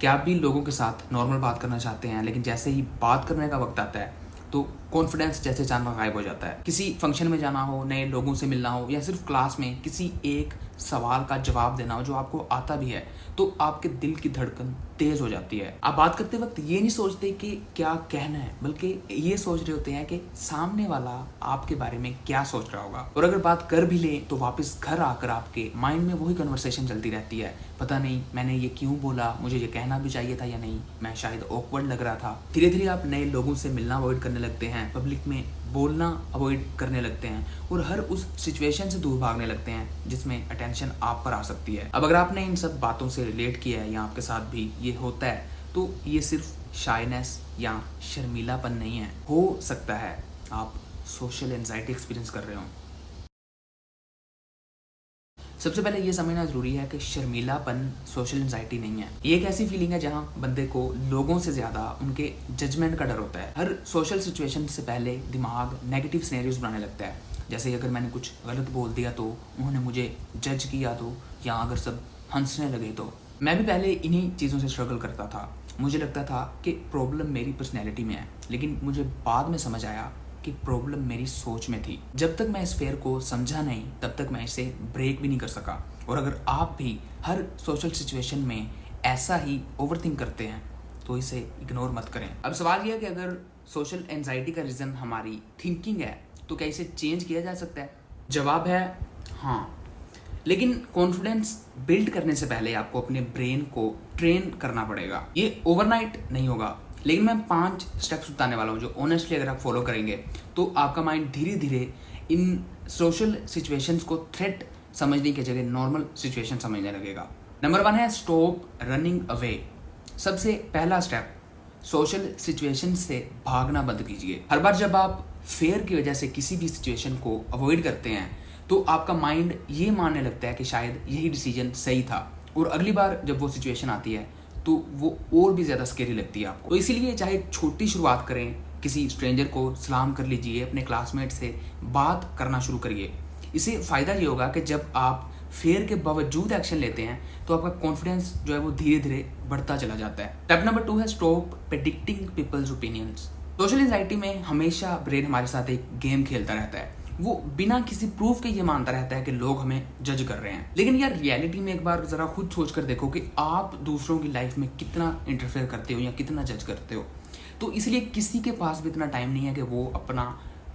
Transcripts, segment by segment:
क्या आप भी लोगों के साथ नॉर्मल बात करना चाहते हैं, लेकिन जैसे ही बात करने का वक्त आता है तो कॉन्फिडेंस जैसे अचानक गायब हो जाता है। किसी फंक्शन में जाना हो, नए लोगों से मिलना हो, या सिर्फ क्लास में किसी एक सवाल का जवाब देना हो जो आपको आता भी है, तो आपके दिल की धड़कन तेज हो जाती है। आप बात करते वक्त ये नहीं सोचते कि क्या कहना है, बल्कि ये सोच रहे होते हैं कि सामने वाला आपके बारे में क्या सोच रहा होगा। और अगर बात कर भी ले तो वापस घर आकर आपके माइंड में वही कन्वर्सेशन चलती रहती है। पता नहीं मैंने ये क्यों बोला, मुझे ये कहना भी चाहिए था या नहीं, मैं शायद ऑकवर्ड लग रहा था। धीरे धीरे आप नए लोगों से मिलना अवॉइड करने लगते हैं, पब्लिक में बोलना अवॉइड करने लगते हैं और हर उस सिचुएशन से दूर भागने लगते हैं जिसमें अटेंशन आप पर आ सकती है। अब अगर आपने इन सब बातों से रिलेट किया है या आपके साथ भी ये होता है, तो ये सिर्फ शाइनेस या शर्मीलापन नहीं है। हो सकता है आप सोशल एंजाइटी एक्सपीरियंस कर रहे हो। सबसे पहले ये समझना जरूरी है कि शर्मीलापन सोशल एंजाइटी नहीं है। ये एक ऐसी फीलिंग है जहाँ बंदे को लोगों से ज्यादा उनके जजमेंट का डर होता है। हर सोशल सिचुएशन से पहले दिमाग नेगेटिव सिनेरियोज बनाने लगता है। जैसे अगर मैंने कुछ गलत बोल दिया तो, उन्होंने मुझे जज किया तो, या अगर सब हंसने लगे तो। मैं भी पहले इन्हीं चीज़ों से स्ट्रगल करता था। मुझे लगता था कि प्रॉब्लम मेरी पर्सनैलिटी में है, लेकिन मुझे बाद में समझ आया कि प्रॉब्लम मेरी सोच में थी। जब तक मैं इस फेयर को समझा नहीं, तब तक मैं इसे ब्रेक भी नहीं कर सका। और अगर आप भी हर सोशल सिचुएशन में ऐसा ही ओवरथिंक करते हैं तो इसे इग्नोर मत करें। अब सवाल यह है कि अगर सोशल एंजाइटी का रीज़न हमारी थिंकिंग है तो क्या इसे चेंज किया जा सकता है? जवाब है हाँ, लेकिन कॉन्फिडेंस बिल्ड करने से पहले आपको अपने ब्रेन को ट्रेन करना पड़ेगा। ये ओवरनाइट नहीं होगा, लेकिन मैं 5 स्टेप्स बताने वाला हूँ जो ऑनेस्टली अगर आप फॉलो करेंगे तो आपका माइंड धीरे धीरे इन सोशल सिचुएशंस को थ्रेट समझने की जगह नॉर्मल सिचुएशन समझने लगेगा। नंबर 1 है स्टॉप रनिंग अवे। सबसे पहला स्टेप, सोशल सिचुएशन से भागना बंद कीजिए। हर बार जब आप फेयर की वजह से किसी भी सिचुएशन को अवॉइड करते हैं तो आपका माइंड ये मानने लगता है कि शायद यही डिसीजन सही था, और अगली बार जब वो सिचुएशन आती है तो वो और भी ज़्यादा स्केरी लगती है आपको। तो इसीलिए चाहे छोटी शुरुआत करें, किसी स्ट्रेंजर को सलाम कर लीजिए, अपने क्लासमेट से बात करना शुरू करिए। इससे फ़ायदा ये होगा कि जब आप फेयर के बावजूद एक्शन लेते हैं तो आपका कॉन्फिडेंस जो है वो धीरे धीरे बढ़ता चला जाता है। स्टेप नंबर 2 है stop predicting people's opinions. Social anxiety में हमेशा ब्रेन हमारे साथ एक गेम खेलता रहता है। वो बिना किसी प्रूफ के ये मानता रहता है कि लोग हमें जज कर रहे हैं। लेकिन यार रियलिटी में एक बार जरा खुद सोच कर देखो कि आप दूसरों की लाइफ में कितना इंटरफेयर करते हो या कितना जज करते हो। तो इसलिए किसी के पास भी इतना टाइम नहीं है कि वो अपना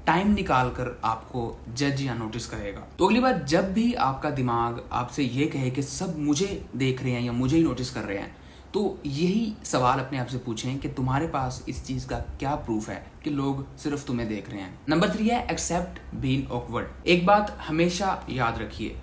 टाइम निकाल कर आपको जज या नोटिस करेगा। तो अगली बार जब भी आपका दिमाग आपसे ये कहे कि सब मुझे देख रहे हैं या मुझे ही नोटिस कर रहे हैं, तो यही सवाल अपने आप से पूछें कि तुम्हारे पास इस चीज़ का क्या प्रूफ है कि लोग सिर्फ तुम्हें देख रहे हैं। नंबर 3 है एक्सेप्ट बीइंग ऑकवर्ड। एक बात हमेशा याद रखिए,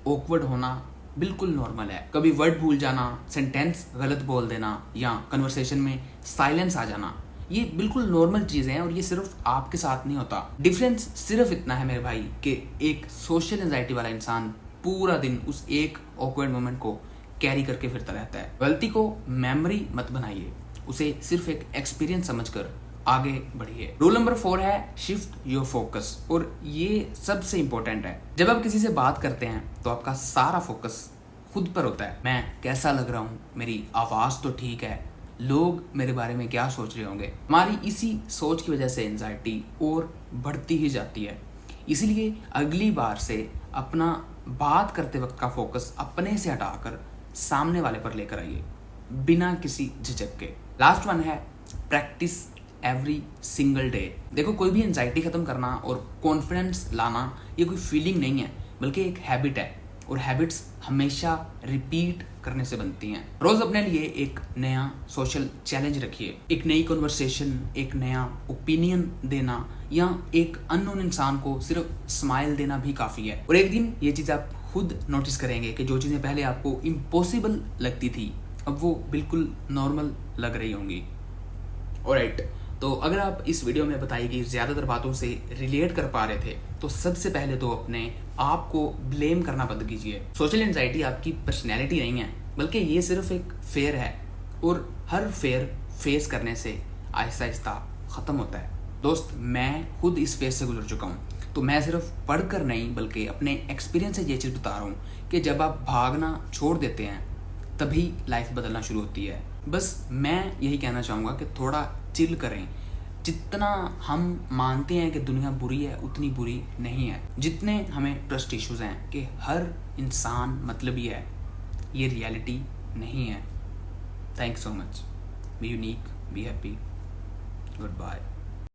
ऑकवर्ड होना बिल्कुल नॉर्मल है। कभी वर्ड भूल जाना, सेंटेंस गलत बोल देना या कन्वर्सेशन में साइलेंस आ जाना, ये बिल्कुल नॉर्मल चीज़ें हैं और ये सिर्फ आपके साथ नहीं होता। डिफरेंस सिर्फ इतना है मेरे भाई कि एक सोशल एंजाइटी वाला इंसान पूरा दिन उस एक ऑकवर्ड मोमेंट को कैरी करके फिरता रहता है। गलती को मेमोरी मत बनाइए, उसे सिर्फ एक एक्सपीरियंस समझकर आगे बढ़िए। रूल नंबर 4 है शिफ्ट योर फोकस, और ये सबसे इंपॉर्टेंट है। जब आप किसी से बात करते हैं तो आपका सारा फोकस खुद पर होता है। मैं कैसा लग रहा हूँ, मेरी आवाज़ तो ठीक है, लोग मेरे बारे में क्या सोच रहे होंगे। हमारी इसी सोच की वजह से एंजाइटी और बढ़ती ही जाती है। इसीलिए अगली बार से अपना बात करते वक्त का फोकस अपने से हटाकर सामने वाले पर लेकर आइए, बिना किसी झिझक के। लास्ट 1 है प्रैक्टिस एवरी सिंगल डे। देखो, कोई भी एंजाइटी खत्म करना और कॉन्फिडेंस लाना ये कोई फीलिंग नहीं है, बल्कि एक हैबिट है, और हैबिट्स हमेशा रिपीट करने से बनती हैं। रोज अपने लिए एक नया सोशल चैलेंज रखिए। एक नई कन्वर्सेशन, एक नया ओपिनियन देना या एक अननोन इंसान को सिर्फ स्माइल देना भी काफ़ी है। और एक दिन ये चीज़ आप खुद नोटिस करेंगे कि जो चीज़ें पहले आपको इम्पॉसिबल लगती थी अब वो बिल्कुल नॉर्मल लग रही होंगी। ऑलराइट, तो अगर आप इस वीडियो में बताई गई ज़्यादातर बातों से रिलेट कर पा रहे थे तो सबसे पहले तो अपने आप को ब्लेम करना बंद कीजिए। सोशल एंजाइटी आपकी पर्सनैलिटी नहीं है, बल्कि ये सिर्फ एक फेयर है, और हर फेयर फेस करने से आहिस्ता आहिस्ता ख़त्म होता है। दोस्त, मैं खुद इस फेज से गुजर चुका हूँ, तो मैं सिर्फ पढ़कर नहीं बल्कि अपने एक्सपीरियंस से ये चीज़ बता रहा हूँ कि जब आप भागना छोड़ देते हैं तभी लाइफ बदलना शुरू होती है। बस मैं यही कहना चाहूँगा कि थोड़ा चिल करें। जितना हम मानते हैं कि दुनिया बुरी है उतनी बुरी नहीं है। जितने हमें ट्रस्ट इश्यूज हैं कि हर इंसान मतलबी है, ये रियलिटी नहीं है। Thanks so much. Be unique, be happy, good bye.